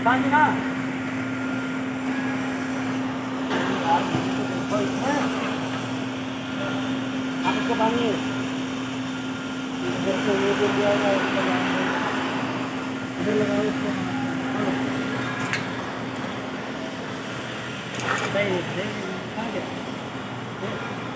पानी ना यार तो देखो इसमें आपको पानी इधर से ये दे दिया है इधर लगाओ इसको नहीं नहीं कहाँ गया